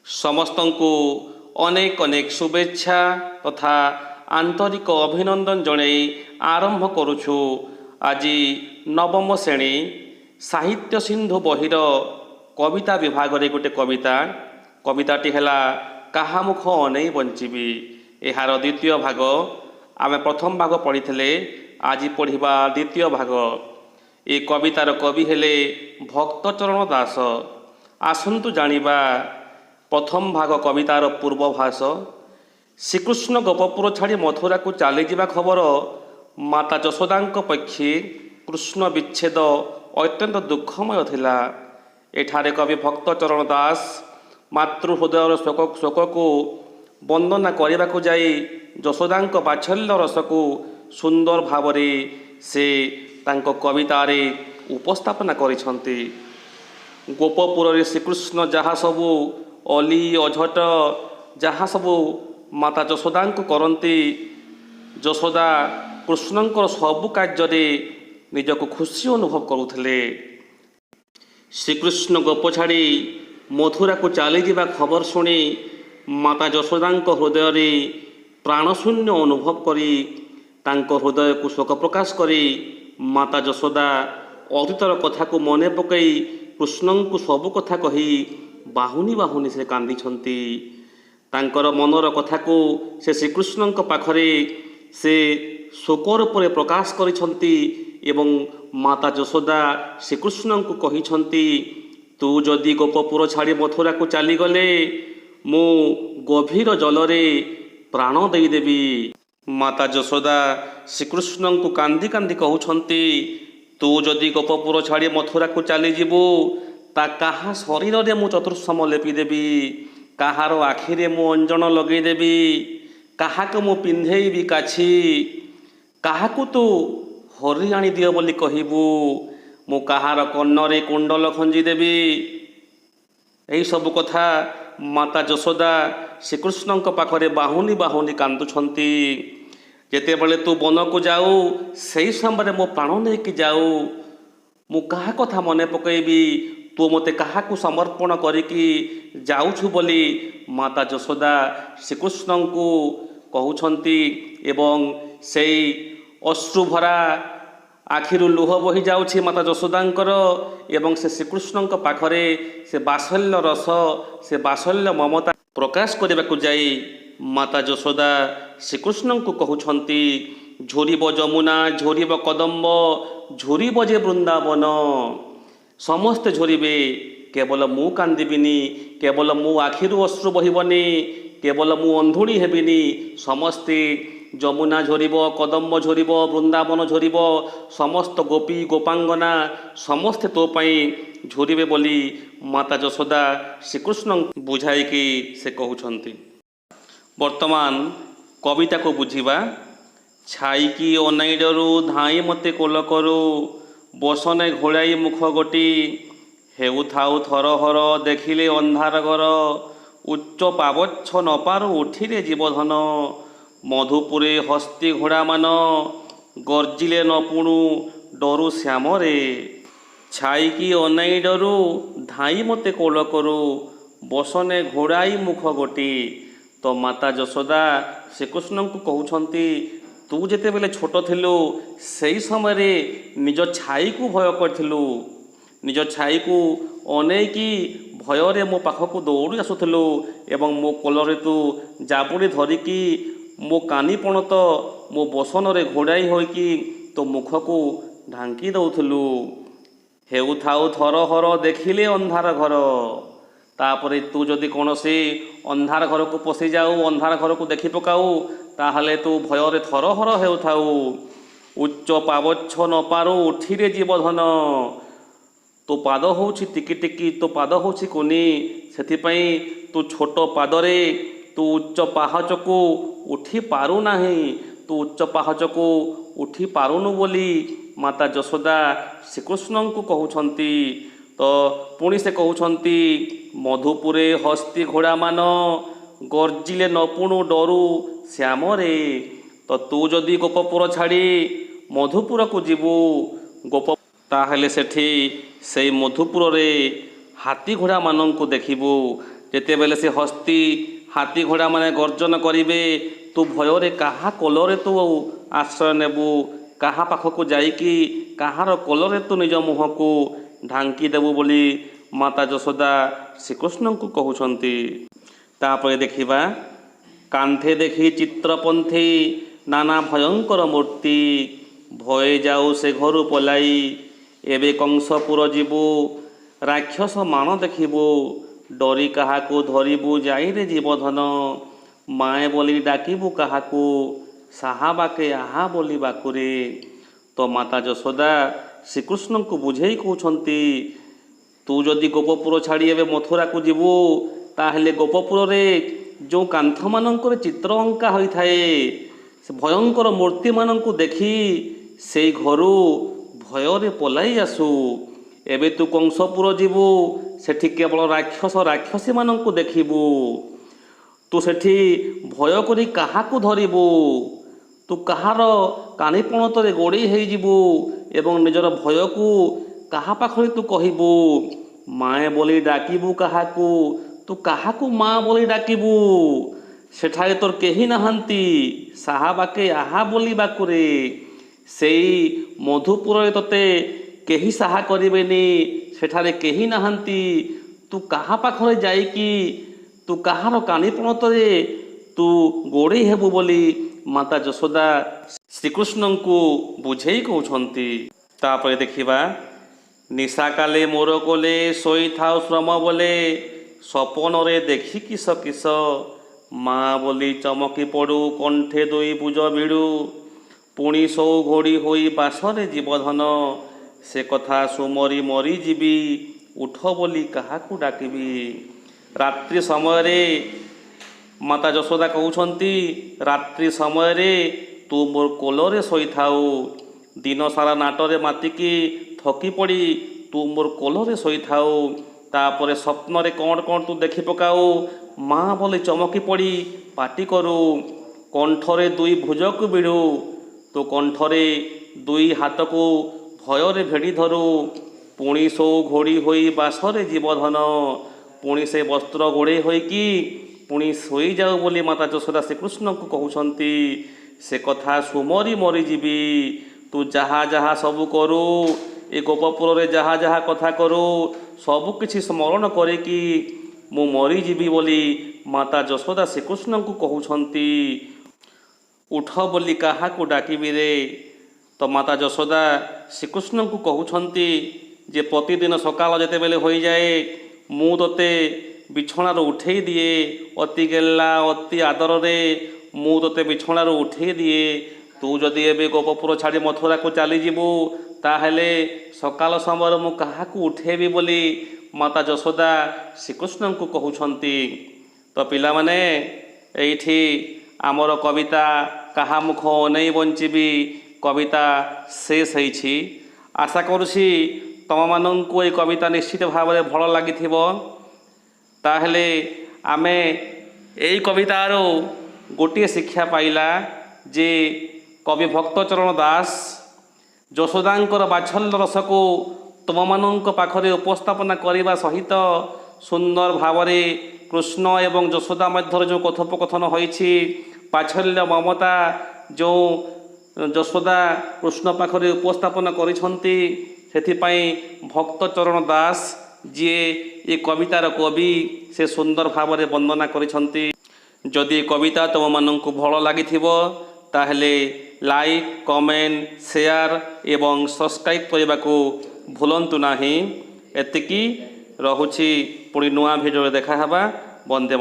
ସମସ୍ତଙ୍କୁ ଅନେକ ଅନେକ ଶୁଭେଚ୍ଛା ତଥା ଆନ୍ତରିକ ଅଭିନନ୍ଦନ ଜଣାଇ ଆରମ୍ଭ କରୁଛୁ ଆଜି ନବମ ଶ୍ରେଣୀ ସାହିତ୍ୟ ସିନ୍ଧୁ ବହିର କବିତା ବିଭାଗରେ ଗୋଟିଏ କବିତାଟି ହେଲା କାହା ମୁଖ ଅନେଇ ବଞ୍ଚିବି। ଏହାର ଦ୍ୱିତୀୟ ଭାଗ ଆମେ ପ୍ରଥମ ଭାଗ ପଢ଼ିଥିଲେ, ଆଜି ପଢ଼ିବା ଦ୍ୱିତୀୟ ଭାଗ। ଏ କବିତାର କବି ହେଲେ ଭକ୍ତଚରଣ ଦାସ। ଆସନ୍ତୁ ଜାଣିବା ପ୍ରଥମ ଭାଗ କବିତାର ପୂର୍ବଭାଷ। ଶ୍ରୀକୃଷ୍ଣ ଗୋପପୁର ଛାଡ଼ି ମଥୁରାକୁ ଚାଲିଯିବା ଖବର ମାତା ଯଶୋଦାଙ୍କ ପକ୍ଷେ କୃଷ୍ଣ ବିଚ୍ଛେଦ ଅତ୍ୟନ୍ତ ଦୁଃଖମୟ ଥିଲା। ଏଠାରେ କବି ଭକ୍ତଚରଣ ଦାସ ମାତୃ ହୃଦୟର ଶୋକକୁ ବର୍ଣ୍ଣନା କରିବାକୁ ଯାଇ ଯଶୋଦାଙ୍କ ବାତ୍ସଲ୍ୟ ରସକୁ ସୁନ୍ଦର ଭାବରେ ସେ ତାଙ୍କ କବିତାରେ ଉପସ୍ଥାପନା କରିଛନ୍ତି। ଗୋପପୁରରେ ଶ୍ରୀକୃଷ୍ଣ ଯାହା ସବୁ ଅଲି ଅଝଟ ଯାହା ସବୁ ମାତା ଯଶୋଦାଙ୍କୁ କରନ୍ତି, ଯଶୋଦା କୃଷ୍ଣଙ୍କର ସବୁ କାର୍ଯ୍ୟରେ ନିଜକୁ ଖୁସି ଅନୁଭବ କରୁଥିଲେ। ଶ୍ରୀକୃଷ୍ଣ ଗୋପ ଛାଡ଼ି ମଥୁରାକୁ ଚାଲିଯିବା ଖବର ଶୁଣି ମାତା ଯଶୋଦାଙ୍କ ହୃଦୟରେ ପ୍ରାଣଶୂନ୍ୟ ଅନୁଭବ କରି ତାଙ୍କ ହୃଦୟକୁ ଶୋକ ପ୍ରକାଶ କରି ମାତା ଯଶୋଦା ଅତୀତର କଥାକୁ ମନେ ପକାଇ କୃଷ୍ଣଙ୍କୁ ସବୁ କଥା କହି ବାହୁନି ବାହୁନି ସେ କାନ୍ଦିଛନ୍ତି। ତାଙ୍କର ମନର କଥାକୁ ସେ ଶ୍ରୀକୃଷ୍ଣଙ୍କ ପାଖରେ ସେ ଶୋକ ରୂପରେ ପ୍ରକାଶ କରିଛନ୍ତି ଏବଂ ମାତା ଯଶୋଦା ଶ୍ରୀକୃଷ୍ଣଙ୍କୁ କହିଛନ୍ତି, ତୁ ଯଦି ଗୋପପୁର ଛାଡ଼ି ମଥୁରାକୁ ଚାଲିଗଲେ ମୁଁ ଗଭୀର ଜଳରେ ପ୍ରାଣ ଦେଇଦେବି। ମାତା ଯଶୋଦା ଶ୍ରୀକୃଷ୍ଣଙ୍କୁ କାନ୍ଦି କାନ୍ଦି କହୁଛନ୍ତି, ତୁ ଯଦି ଗୋପପୁର ଛାଡ଼ି ମଥୁରାକୁ ଚାଲିଯିବୁ ତା କାହା ଶରୀରରେ ମୁଁ ଚତୁର୍ସମ ଲେପିଦେବି, କାହାର ଆଖିରେ ମୁଁ ଅଞ୍ଜନ ଲଗେଇଦେବି, କାହାକୁ ମୁଁ ପିନ୍ଧେଇବି କାଛି, କାହାକୁ ତୁ ହରି ଆଣିଦିଅ ବୋଲି କହିବୁ, ମୁଁ କାହାର କର୍ଣ୍ଣରେ କୁଣ୍ଡଲ ଖଞ୍ଜିଦେବି। ଏହିସବୁ କଥା ମାତା ଯଶୋଦା ଶ୍ରୀକୃଷ୍ଣଙ୍କ ପାଖରେ ବାହୁନି ବାହୁନି କାନ୍ଦୁଛନ୍ତି। ଯେତେବେଳେ ତୁ ବନକୁ ଯାଉ ସେହି ସମୟରେ ମୋ ପ୍ରାଣ ନେଇକି ଯାଉ, ମୁଁ କାହା କଥା ମନେ ପକାଇବି, ତୁ ମୋତେ କାହାକୁ ସମର୍ପଣ କରିକି ଯାଉଛୁ ବୋଲି ମାତା ଯଶୋଦା ଶ୍ରୀକୃଷ୍ଣଙ୍କୁ କହୁଛନ୍ତି ଏବଂ ସେଇ ଅଶ୍ରୁଭରା ଆଖିରୁ ଲୁହ ବୋହି ଯାଉଛି ମାତା ଯଶୋଦାଙ୍କର ଏବଂ ସେ ଶ୍ରୀକୃଷ୍ଣଙ୍କ ପାଖରେ ସେ ବାତ୍ସଲ୍ୟ ରସ, ସେ ବାତ୍ସଲ୍ୟ ମମତା ପ୍ରକାଶ କରିବାକୁ ଯାଇ ମାତା ଯଶୋଦା ଶ୍ରୀକୃଷ୍ଣଙ୍କୁ କହୁଛନ୍ତି, ଝୁରିବ ଯମୁନା ଝୁରିବ କଦମ୍ବ ଝୁରିବ ଯେ ବୃନ୍ଦାବନ। ସମସ୍ତେ ଝୁରିବେ, କେବଳ ମୁଁ କାନ୍ଦିବିନି, କେବଳ ମୋ ଆଖିରୁ ଅଶ୍ରୁ ବହିବନି, କେବଳ ମୁଁ ଅନ୍ଧୁଣି ହେବିନି। ସମସ୍ତେ ଯମୁନା ଝରିବ, କଦମ୍ବ ଝରିବ, ବୃନ୍ଦାବନ ଝରିବ, ସମସ୍ତ ଗୋପୀ ଗୋପାଙ୍ଗନା ସମସ୍ତେ ତୋ ପାଇଁ ଝୁରିବେ ବୋଲି ମାତା ଯଶୋଦା ଶ୍ରୀକୃଷ୍ଣଙ୍କୁ ବୁଝାଇକି ସେ କହୁଛନ୍ତି। ବର୍ତ୍ତମାନ କବିତାକୁ ବୁଝିବା। ଛାଇକି ଅନାଇ ଡରୁ ଧାଇଁ ମୋତେ କୋଲ କରୁ, ବସନେ ଘୋଡ଼ାଇ ମୁଖ ଗୋଟି, ହେଉଥାଉ ଥରହର ଦେଖିଲେ ଅନ୍ଧାର ଘର, ଉଚ୍ଚ ପାବଚ୍ଛ ନପାରୁ ଉଠିରେ ଜୀବଧନ, ମଧୁପୁରେ ହସ୍ତି ଘୋଡ଼ାମାନ ଗର୍ଜିଲେ ନପୁଣୁ ଡରୁ ଶ୍ୟାମରେ। ଛାଇକି ଅନାଇ ଡରୁ ଧାଇଁ ମୋତେ କୋଳ କରୁ, ବସନେ ଘୋଡ଼ାଇ ମୁଖ ଗୋଟି। ତ ମାତା ଯଶୋଦା ଶ୍ରୀକୃଷ୍ଣଙ୍କୁ କହୁଛନ୍ତି, ତୁ ଯେତେବେଳେ ଛୋଟ ଥିଲୁ ସେହି ସମୟରେ ନିଜ ଛାଇକୁ ଭୟ କରିଥିଲୁ, ନିଜ ଛାଇକୁ ଅନେଇକି ଭୟରେ ମୋ ପାଖକୁ ଦୌଡ଼ି ଆସୁଥିଲୁ ଏବଂ ମୋ କୋଳରେ ତୁ ଜାବୁଡ଼ି ଧରିକି ମୋ କାନି ପଣତ ମୋ ବସନରେ ଘୋଡ଼ାଇ ହୋଇକି ତୋ ମୁଖକୁ ଢାଙ୍କି ଦେଉଥିଲୁ। ହେଉଥାଉ ଥରହର ଦେଖିଲେ ଅନ୍ଧାର ଘର। ତାପରେ ତୁ ଯଦି କୌଣସି ଅନ୍ଧାର ଘରକୁ ପଶିଯାଉ, ଅନ୍ଧାର ଘରକୁ ଦେଖି ପକାଉ, ତାହେଲେ ତୁ ଭୟରେ ଥରହର ହେଉଥାଉ। ଉଚ୍ଚ ପାବଚ୍ଛ ନପାରୁ ଉଠିରେ ଜୀବଧନ। ତୋ ପାଦ ହେଉଛି ଟିକି ଟିକି, ତୋ ପାଦ ହେଉଛି କୁନି, ସେଥିପାଇଁ ତୁ ଛୋଟ ପାଦରେ ତୁ ଉଚ୍ଚ ପାହାଚକୁ ଉଠି ପାରୁନାହିଁ, ତୁ ଉଚ୍ଚ ପାହାଚକୁ ଉଠି ପାରୁନୁ ବୋଲି ମାତା ଯଶୋଦା ଶ୍ରୀକୃଷ୍ଣଙ୍କୁ କହୁଛନ୍ତି। ତ ପୁଣି ସେ କହୁଛନ୍ତି, ମଧୁପୁରେ ହସ୍ତି ଘୋଡ଼ାମାନ ଗର୍ଜିଲେ ନପୁଣୁ ଡରୁ ଶ୍ୟାମରେ। ତ ତୁ ଯଦି ଗୋପପୁର ଛାଡ଼ି ମଧୁପୁରକୁ ଯିବୁ, ତାହେଲେ ସେଠି ସେଇ ମଧୁପୁରରେ ହାତୀ ଘୋଡ଼ାମାନଙ୍କୁ ଦେଖିବୁ, ଯେତେବେଳେ ସେ ହସ୍ତି ହାତୀ ଘୋଡ଼ା ମାନେ ଗର୍ଜନ କରିବେ, ତୁ ଭୟରେ କାହା କୋଳରେ ତୁ ଆଶ୍ରୟ ନେବୁ, କାହା ପାଖକୁ ଯାଇକି କାହାର କୋଳରେ ତୁ ନିଜ ମୁହଁକୁ ଢାଙ୍କି ଦେବୁ ବୋଲି ମାତା ଯଶୋଦା ଶ୍ରୀକୃଷ୍ଣଙ୍କୁ କହୁଛନ୍ତି। ତାପରେ ଦେଖିବା, କାନ୍ଥେ ଦେଖି ଚିତ୍ରପନ୍ଥୀ ନାନା ଭୟଙ୍କର ମୂର୍ତ୍ତି, ଭଏ ଯାଉ ସେ ଘରୁ ପଲାଇ, ଏବେ କଂସପୁର ଯିବୁ, ରାକ୍ଷସ ମାନ ଦେଖିବୁ, ଡରି କାହାକୁ ଧରିବୁ ଯାଇରେ ଜୀବଧନ, ମାଏ ବୋଲି ଡାକିବୁ କାହାକୁ, ସାହା ବାକେ ଆହା ବୋଲି ବାକୁରେ। ତ ମାତା ଯଶୋଦା ଶ୍ରୀକୃଷ୍ଣଙ୍କୁ ବୁଝେଇ କହୁଛନ୍ତି, ତୁ ଯଦି ଗୋପପୁର ଛାଡ଼ି ଏବେ ମଥୁରାକୁ ଯିବୁ, ତାହେଲେ ଗୋପପୁରରେ ଯେଉଁ କାନ୍ଥମାନଙ୍କରେ ଚିତ୍ର ଅଙ୍କା ହୋଇଥାଏ, ସେ ଭୟଙ୍କର ମୂର୍ତ୍ତିମାନଙ୍କୁ ଦେଖି ସେଇ ଘରୁ ଭୟରେ ପଲାଇ ଆସୁ। ଏବେ ତୁ କଂସପୁର ଯିବୁ, ସେଠି କେବଳ ରାକ୍ଷସ ରାକ୍ଷସୀମାନଙ୍କୁ ଦେଖିବୁ, ତୁ ସେଠି ଭୟ କରି କାହାକୁ ଧରିବୁ, ତୁ କାହାର କାନିପଣତରେ ଗୋଡ଼େଇ ହେଇଯିବୁ ଏବଂ ନିଜର ଭୟକୁ କାହା ପାଖରେ ତୁ କହିବୁ, ମାଏ ବୋଲି ଡାକିବୁ କାହାକୁ, ତୁ କାହାକୁ ମା ବୋଲି ଡାକିବୁ, ସେଠାରେ ତୋର କେହି ନାହାନ୍ତି, ସାହା ବାକେ ଆହା ବୋଲି ବାକୁରେ। ସେଇ ମଧୁପୁରରେ ତୋତେ କେହି ସାହା କରିବେନି, ସେଠାରେ କେହି ନାହାନ୍ତି, ତୁ କାହା ପାଖରେ ଯାଇକି ତୁ କାହାର କାନିପଣତରେ ତୁ ଗୋଡ଼େଇ ହେବୁ ବୋଲି ମାତା ଯଶୋଦା ଶ୍ରୀକୃଷ୍ଣଙ୍କୁ ବୁଝେଇ କହୁଛନ୍ତି। ତାପରେ ଦେଖିବା, ନିଶା କାଲେ ମୋର କୋଲେ ଶୋଇଥାଉ ଶ୍ରମ ବୋଲେ, ସପନରେ ଦେଖି କିସ କିସ, ମା ବୋଲି ଚମକି ପଡ଼ୁ କଣ୍ଠେ ଦୁଇ ଭୁଜ ଭିଡ଼ୁ, ପୁଣି ସଉ ଘୋଡ଼ି ହୋଇ ବାସରେ ଜୀବଧନ, ସେ କଥା ସୁମରି ମରିଯିବି, ଉଠ ବୋଲି କାହାକୁ ଡାକିବି। ରାତ୍ରି ସମୟରେ ମାତା ଯଶୋଦା କହୁଛନ୍ତି, ରାତ୍ରି ସମୟରେ ତୁ ମୋର କୋଳରେ ଶୋଇଥାଉ, ଦିନସାରା ନାଟରେ ମାତିକି ଥକି ପଡ଼ି ତୁ ମୋର କୋଳରେ ଶୋଇଥାଉ, ତାପରେ ସ୍ୱପ୍ନରେ କ'ଣ କ'ଣ ତୁ ଦେଖି ପକାଉ, ମା ବୋଲି ଚମକି ପଡ଼ି ପାଟି କରୁ, କଣ୍ଠରେ ଦୁଇ ଭୁଜକୁ ଭିଡ଼ୁ, ତୁ କଣ୍ଠରେ ଦୁଇ ହାତକୁ ଭୟରେ ଭେଡ଼ି ଧରୁ, ପୁଣି ସଉ ଘୋଡ଼ି ହୋଇ ବାସରେ ଜୀବଧନ, ପୁଣି ସେ ବସ୍ତ୍ର ଘୋଡ଼େଇ ହୋଇକି ପୁଣି ଶୋଇଯାଉ ବୋଲି ମାତା ଯଶୋଦା ଶ୍ରୀକୃଷ୍ଣଙ୍କୁ କହୁଛନ୍ତି। ସେ କଥା ସୁମରି ମରିଯିବି, ତୁ ଯାହା ଯାହା ସବୁ କରୁ, ଏ ଗୋପପୁରରେ ଯାହା ଯାହା କଥା କରୁ, ସବୁକିଛି ସ୍ମରଣ କରିକି ମୁଁ ମରିଯିବି ବୋଲି ମାତା ଯଶୋଦା ଶ୍ରୀକୃଷ୍ଣଙ୍କୁ କହୁଛନ୍ତି। ଉଠ ବୋଲି କାହାକୁ ଡାକିବି ରେ। ତ ମାତା ଯଶୋଦା ଶ୍ରୀକୃଷ୍ଣଙ୍କୁ କହୁଛନ୍ତି ଯେ ପ୍ରତିଦିନ ସକାଳ ଯେତେବେଳେ ହୋଇଯାଏ, ମୁଁ ତୋତେ ବିଛଣାରୁ ଉଠେଇ ଦିଏ, ଅତି ଗେହ୍ଲା ଅତି ଆଦରରେ ମୁଁ ତୋତେ ବିଛଣାରୁ ଉଠେଇ ଦିଏ, ତୁ ଯଦି ଏବେ ଗୋପପୁର ଛାଡ଼ି ମଥୁରାକୁ ଚାଲିଯିବୁ, ତାହେଲେ ସକାଳ ସମୟରେ ମୁଁ କାହାକୁ ଉଠେଇବି ବୋଲି ମାତା ଯଶୋଦା ଶ୍ରୀକୃଷ୍ଣଙ୍କୁ କହୁଛନ୍ତି। ତ ପିଲାମାନେ, ଏଇଠି ଆମର କବିତା କାହା ମୁଖ ଅନେଇ ବଞ୍ଚିବି କବିତା ଶେଷ ହେଇଛି। ଆଶା କରୁଛି ତୁମମାନଙ୍କୁ এই କବିତା ନିଶ୍ଚିତ ଭାବରେ ଭଲ ଲାଗିଥିବ। ତାହେଲେ ଆମେ এই କବିତାରୁ ଗୋଟିଏ ଶିକ୍ଷା ପାଇଲା ଯେ କବି ଭକ୍ତଚରଣ ଦାସ ଯଶୋଦାଙ୍କର ବାତ୍ସଲ୍ୟ ରସକୁ ତୁମମାନଙ୍କ ପାଖରେ ଉପସ୍ଥାପନା କରିବା ସହିତ ସୁନ୍ଦର ଭାବରେ କୃଷ୍ଣ ଏବଂ ଯଶୋଦା ମଧ୍ୟରେ ଯେଉଁ କଥୋପକଥନ ହୋଇଛି, ବାତ୍ସଲ୍ୟ ମମତା ଯେଉଁ ଯଶୋଦା କୃଷ୍ଣ ପାଖରେ ଉପସ୍ଥାପନ କରିଛନ୍ତି, ସେଥିପାଇଁ ଭକ୍ତଚରଣ ଦାସ ଯିଏ ଏ କବିତାର କବି, ସେ ସୁନ୍ଦର ଭାବରେ ବର୍ଣ୍ଣନା କରିଛନ୍ତି। ଯଦି କବିତା ତୁମମାନଙ୍କୁ ଭଲ ଲାଗିଥିବ ତାହେଲେ ଲାଇକ୍, କମେଣ୍ଟ, ସେୟାର ଏବଂ ସବସ୍କ୍ରାଇବ୍ କରିବାକୁ ଭୁଲନ୍ତୁ ନାହିଁ। ଏତିକି ରହୁଛି, ପୁଣି ନୂଆ ଭିଡ଼ିଓରେ ଦେଖା ହେବା। ବନ୍ଦେ